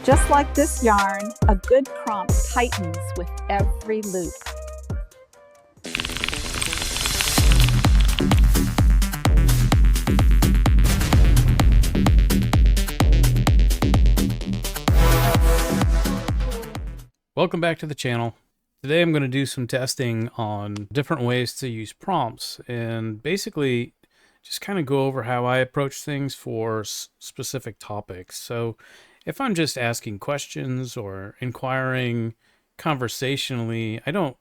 Just like this yarn, a good prompt tightens with every loop. Welcome back to the channel. Today I'm going to do some testing on different ways to use prompts and basically just kind of go over how I approach things for specific topics. So if I'm just asking questions or inquiring conversationally, I don't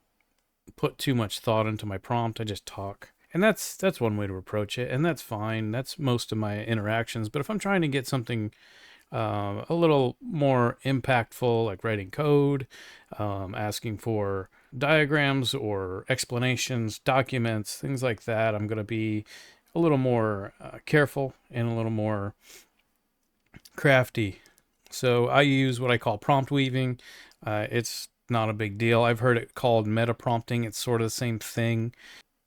put too much thought into my prompt. I just talk. And that's one way to approach it, and that's fine. That's most of my interactions. But if I'm trying to get something a little more impactful, like writing code, asking for diagrams or explanations, documents, things like that, I'm going to be a little more careful and a little more crafty. So I use what I call prompt weaving. It's not a big deal. I've heard it called meta prompting. It's sort of the same thing.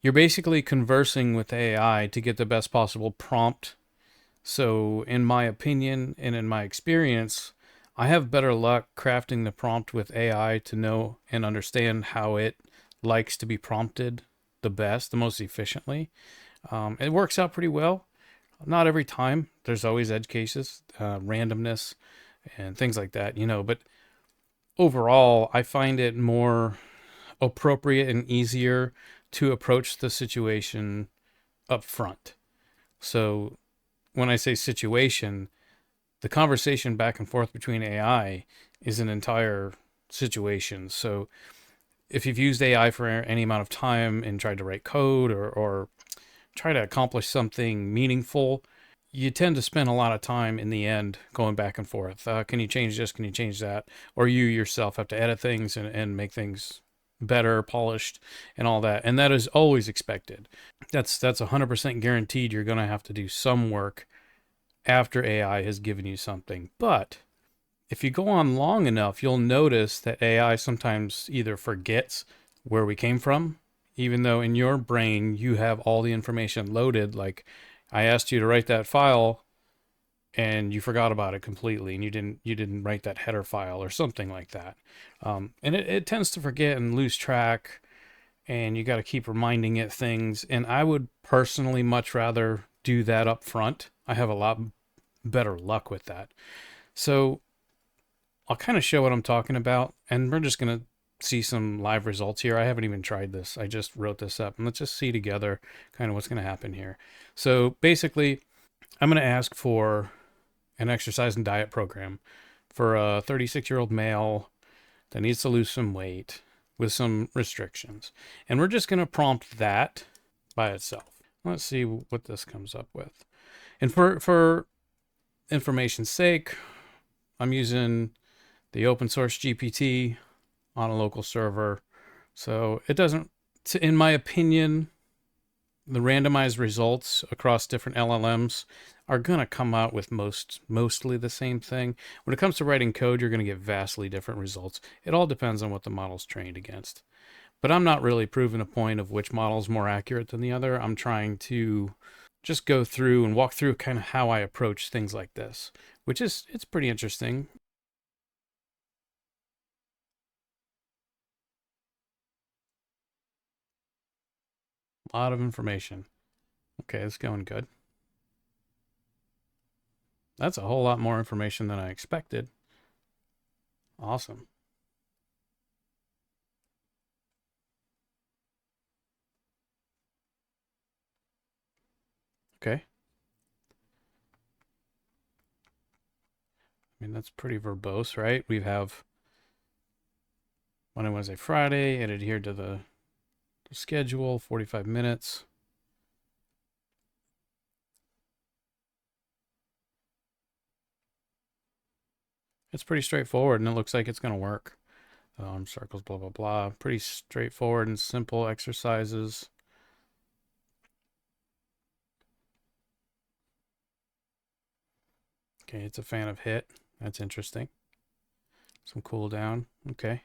You're basically conversing with AI to get the best possible prompt. So in my opinion and in my experience, I have better luck crafting the prompt with AI to know and understand how it likes to be prompted the best, the most efficiently. It works out pretty well. Not every time. There's always edge cases, randomness, and things like that, but overall, I find it more appropriate and easier to approach the situation up front. So when I say situation, the conversation back and forth between AI is an entire situation. So if you've used AI for any amount of time and tried to write code or try to accomplish something meaningful, you tend to spend a lot of time in the end going back and forth. Can you change this? Can you change that? Or you yourself have to edit things and make things better, polished, and all that. And that is always expected. That's 100% guaranteed. You're going to have to do some work after AI has given you something. But if you go on long enough, you'll notice that AI sometimes either forgets where we came from, even though in your brain you have all the information loaded. Like I asked you to write that file and you forgot about it completely, and you didn't write that header file or something like that. And it tends to forget and lose track, and you got to keep reminding it things. And I would personally much rather do that up front. I have a lot better luck with that. So I'll kind of show what I'm talking about, and we're just going to see some live results here. I haven't even tried this. I just wrote this up, and let's just see together kind of what's going to happen here. So basically, I'm going to ask for an exercise and diet program for a 36-year-old male that needs to lose some weight with some restrictions. And we're just going to prompt that by itself. Let's see what this comes up with. And for information's sake, I'm using the open source GPT on a local server. So it doesn't, in my opinion, the randomized results across different LLMs are going to come out with mostly the same thing. When it comes to writing code, you're going to get vastly different results. It all depends on what the model's trained against. But I'm not really proving a point of which model is more accurate than the other. I'm trying to just go through and walk through kind of how I approach things like this, which it's pretty interesting. A lot of information. Okay, it's going good. That's a whole lot more information than I expected. Awesome. Okay. I mean, that's pretty verbose, right? We have Monday, Wednesday, Friday. It adhered to the schedule, 45 minutes. It's pretty straightforward, and it looks like it's going to work. Circles, blah, blah, blah. Pretty straightforward and simple exercises. Okay, it's a fan of hit. That's interesting. Some cooldown. Okay.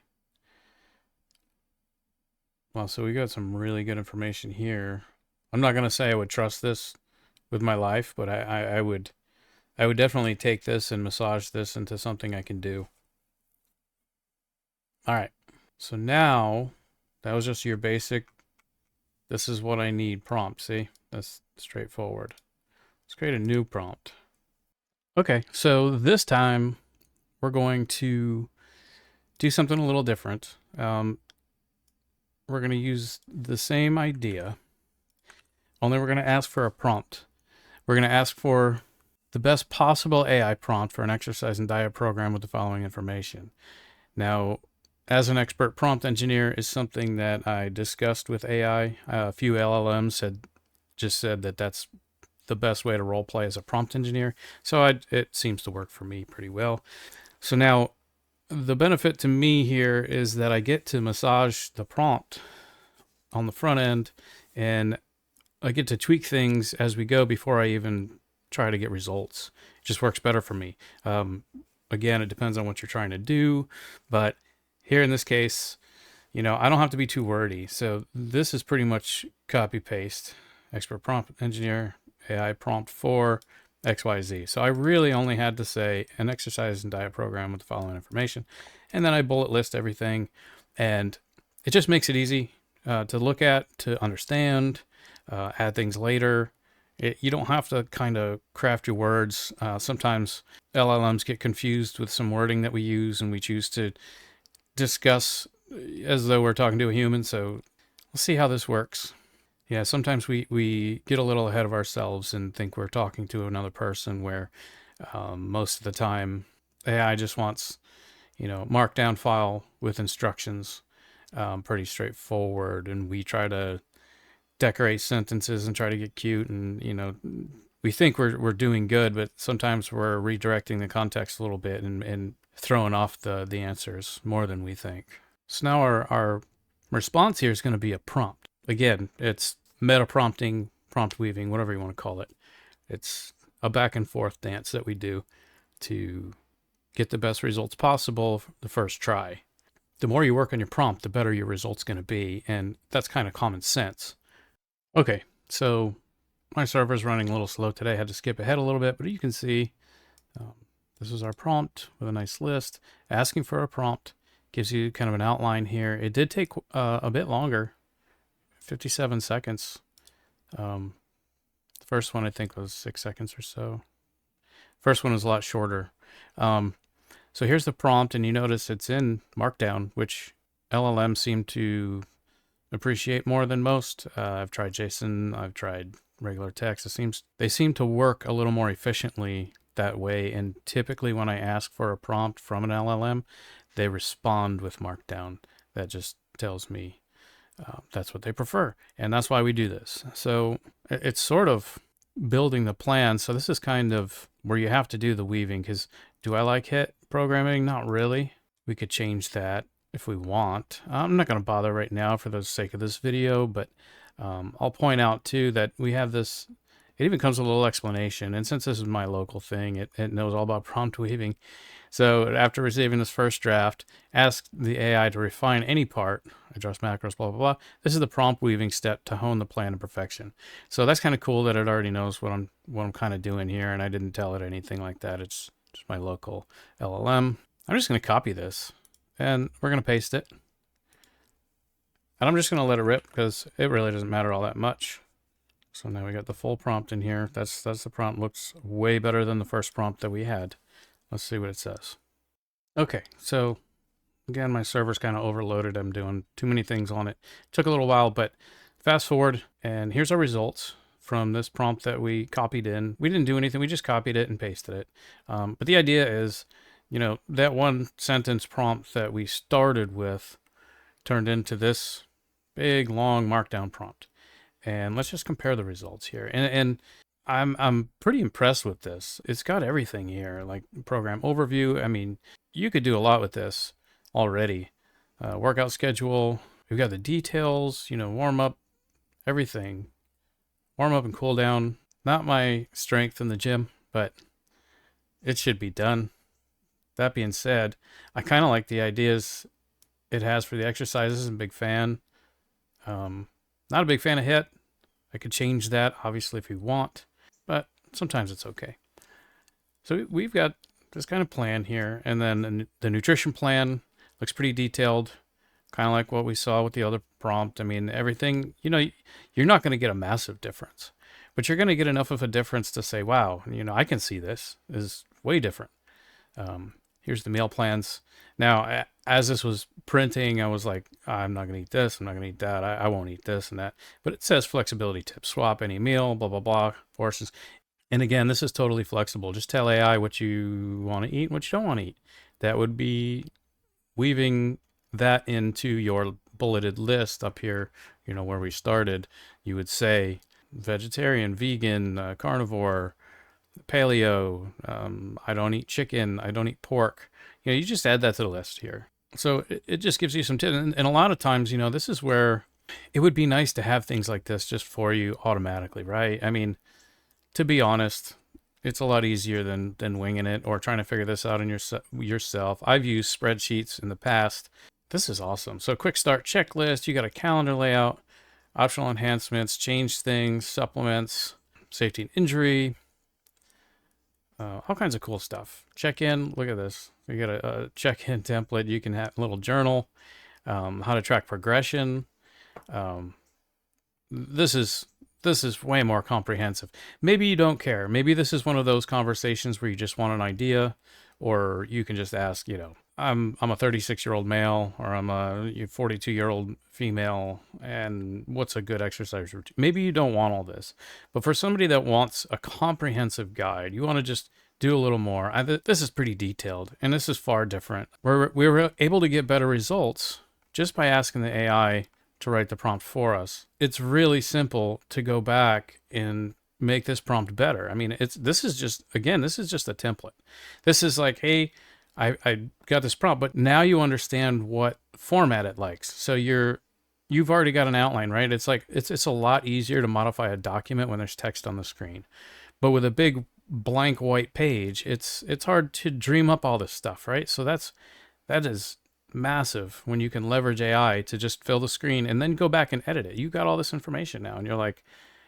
Well, so we got some really good information here. I'm not going to say I would trust this with my life, but I would I would definitely take this and massage this into something I can do. All right. So now that was just your basic, this is what I need prompt. See, that's straightforward. Let's create a new prompt. Okay. So this time we're going to do something a little different. We're going to use the same idea, only we're going to ask for a prompt. We're going to ask for the best possible AI prompt for an exercise and diet program with the following information. Now, as an expert prompt engineer is something that I discussed with AI. A few LLMs had just said that that's the best way to role play as a prompt engineer. So it seems to work for me pretty well. So now the benefit to me here is that I get to massage the prompt on the front end, and I get to tweak things as we go before I even try to get results. It just works better for me. Again, it depends on what you're trying to do, but here in this case, I don't have to be too wordy. So this is pretty much copy paste, expert prompt engineer, AI prompt for XYZ. So I really only had to say an exercise and diet program with the following information. And then I bullet list everything, and it just makes it easy to look at, to understand, add things later. You don't have to kind of craft your words. Sometimes LLMs get confused with some wording that we use, and we choose to discuss as though we're talking to a human. So let's see how this works. Yeah, sometimes we get a little ahead of ourselves and think we're talking to another person, where most of the time AI just wants, markdown file with instructions, pretty straightforward. And we try to decorate sentences and try to get cute, and we think we're doing good, but sometimes we're redirecting the context a little bit and throwing off the answers more than we think. So now our response here is going to be a prompt. Again, it's meta prompting, prompt weaving, whatever you want to call it. It's a back and forth dance that we do to get the best results possible the first try. The more you work on your prompt, the better your result's going to be, and that's kind of common sense. Okay, so my server's running a little slow today. I had to skip ahead a little bit, but you can see this is our prompt with a nice list. Asking for a prompt gives you kind of an outline here. It did take a bit longer, 57 seconds. The first one I think was 6 seconds or so. First one was a lot shorter. So here's the prompt, and you notice it's in Markdown, which LLMs seem to appreciate more than most. I've tried JSON, I've tried regular text. They seem to work a little more efficiently that way. And typically when I ask for a prompt from an LLM, they respond with Markdown. That just tells me that's what they prefer. And that's why we do this. So it's sort of building the plan. So this is kind of where you have to do the weaving, because do I like hit programming? Not really. We could change that if we want. I'm not going to bother right now for the sake of this video, but I'll point out too that we have this, it even comes with a little explanation. And since this is my local thing, it knows all about prompt weaving. So after receiving this first draft, ask the AI to refine any part, adjust macros, blah, blah, blah. This is the prompt weaving step to hone the plan to perfection. So that's kind of cool that it already knows what I'm kind of doing here, and I didn't tell it anything like that. It's just my local LLM. I'm just going to copy this, and we're going to paste it. And I'm just going to let it rip because it really doesn't matter all that much. So now we got the full prompt in here. That's the prompt. Looks way better than the first prompt that we had. Let's see what it says. Okay, so again, my server's kind of overloaded. I'm doing too many things on it. Took a little while, but fast forward, and here's our results from this prompt that we copied in. We didn't do anything. We just copied it and pasted it. But the idea is, that one sentence prompt that we started with turned into this big, long markdown prompt. And let's just compare the results here. And I'm pretty impressed with this. It's got everything here, like program overview. I mean, you could do a lot with this already. Workout schedule. We've got the details, warm up, everything. Warm up and cool down. Not my strength in the gym, but it should be done. That being said, I kind of like the ideas it has for the exercises. I'm a big fan. Not a big fan of hit. I could change that, obviously, if you want, but sometimes it's okay. So we've got this kind of plan here, and then the nutrition plan looks pretty detailed, kind of like what we saw with the other prompt. I mean, everything, you're not going to get a massive difference, but you're going to get enough of a difference to say, wow, I can see this is way different. Here's the meal plans. Now, as this was printing, I was like, I'm not going to eat this. I'm not going to eat that. I won't eat this and that. But it says flexibility tips, swap any meal, blah, blah, blah, portions. And again, this is totally flexible. Just tell AI what you want to eat and what you don't want to eat. That would be weaving that into your bulleted list up here, where we started. You would say vegetarian, vegan, carnivore, paleo, I don't eat chicken, I don't eat pork. You just add that to the list here. So it just gives you some tips. And a lot of times, this is where it would be nice to have things like this just for you automatically, right? I mean, to be honest, it's a lot easier than winging it or trying to figure this out in yourself. I've used spreadsheets in the past. This is awesome. So quick start checklist, you got a calendar layout, optional enhancements, change things, supplements, safety and injury, all kinds of cool stuff. Check-in, look at this. You got a check-in template. You can have a little journal, how to track progression. This is way more comprehensive. Maybe you don't care. Maybe this is one of those conversations where you just want an idea, or you can just ask, I'm a 36-year-old male, or I'm a 42-year-old female, and what's a good exercise routine? Maybe you don't want all this, but for somebody that wants a comprehensive guide, you want to just do a little more. This is pretty detailed, and this is far different. We were able to get better results just by asking the AI to write the prompt for us. It's really simple to go back and make this prompt better. I mean, this is just a template. This is like, hey, I got this prompt, but now you understand what format it likes. So you've already got an outline, right? It's like it's a lot easier to modify a document when there's text on the screen. But with a big blank white page, it's hard to dream up all this stuff, right? So that is massive when you can leverage AI to just fill the screen and then go back and edit it. You got all this information now, and you're like,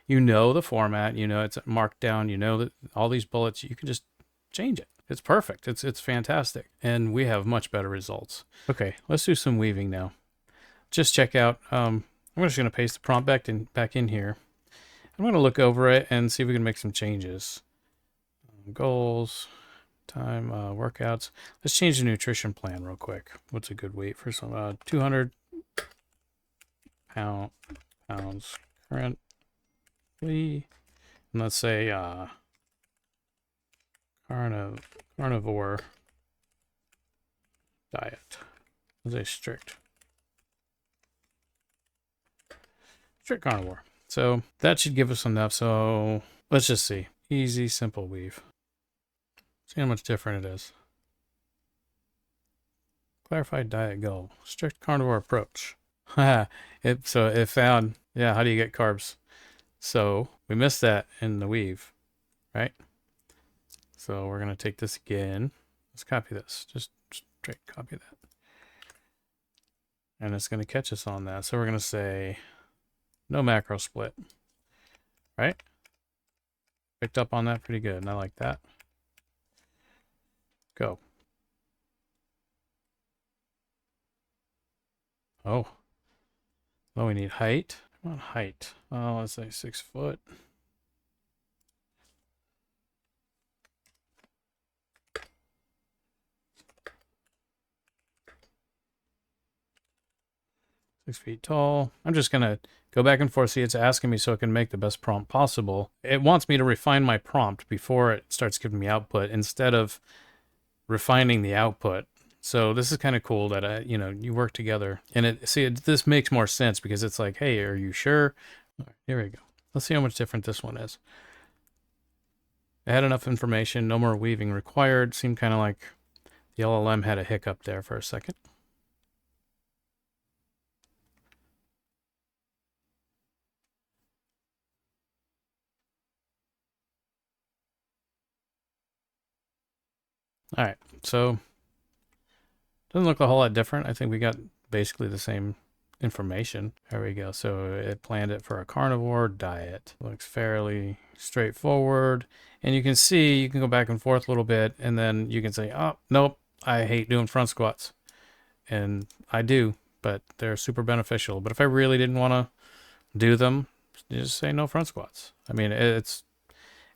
the format, it's marked down, that all these bullets, you can just change it. It's perfect. It's fantastic. And we have much better results. Okay, let's do some weaving now. Just check out, I'm just going to paste the prompt back in here. I'm going to look over it and see if we can make some changes. Goals, time, workouts. Let's change the nutrition plan real quick. What's a good weight for some? 200 pounds currently. And let's say carnivore diet. Let's say strict carnivore. So that should give us enough. So let's just see. Easy, simple weave. See how much different it is. Clarified diet goal. Strict carnivore approach. It found, how do you get carbs? So we missed that in the weave, right? So we're going to take this again. Let's copy this. Just straight copy that. And it's going to catch us on that. So we're going to say no macro split, right? Picked up on that pretty good, and I like that. Go. Oh, we need height. Come on, height. Oh, let's say 6 foot. Six feet tall. I'm just gonna go back and forth. See, it's asking me so it can make the best prompt possible. It wants me to refine my prompt before it starts giving me output instead of refining the output. So this is kind of cool that you work together, and this makes more sense because it's like, hey, are you sure? All right, here we go. Let's see how much different this one is. I had enough information, no more weaving required. Seemed kind of like the LLM had a hiccup there for a second. All right, so doesn't look a whole lot different. I think we got basically the same information. There we go. So it planned it for a carnivore diet. Looks fairly straightforward. And you can see, you can go back and forth a little bit, and then you can say, oh, nope, I hate doing front squats. And I do, but they're super beneficial. But if I really didn't want to do them, just say no front squats. I mean, it's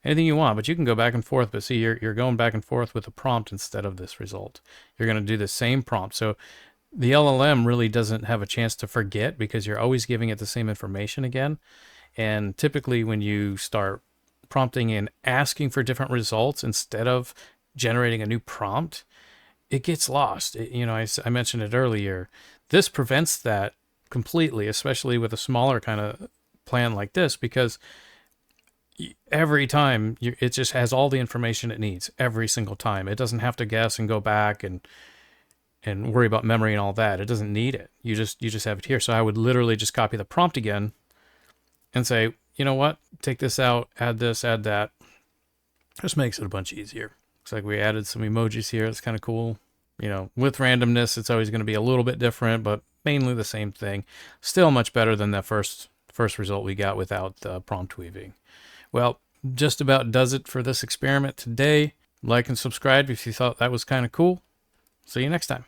anything you want, but you can go back and forth. But see, you're going back and forth with a prompt instead of this result. You're going to do the same prompt. So the LLM really doesn't have a chance to forget because you're always giving it the same information again. And typically when you start prompting and asking for different results instead of generating a new prompt, it gets lost. I mentioned it earlier. This prevents that completely, especially with a smaller kind of plan like this, because every time it just has all the information it needs every single time. It doesn't have to guess and go back and worry about memory and all that. It doesn't need it. You just have it here. So I would literally just copy the prompt again and say, you know what, take this out, add this, add that. Just makes it a bunch easier. Looks like we added some emojis here. That's kind of cool. With randomness, it's always going to be a little bit different, but mainly the same thing. Still much better than that first result we got without the prompt weaving. Well, just about does it for this experiment today. Like and subscribe if you thought that was kind of cool. See you next time.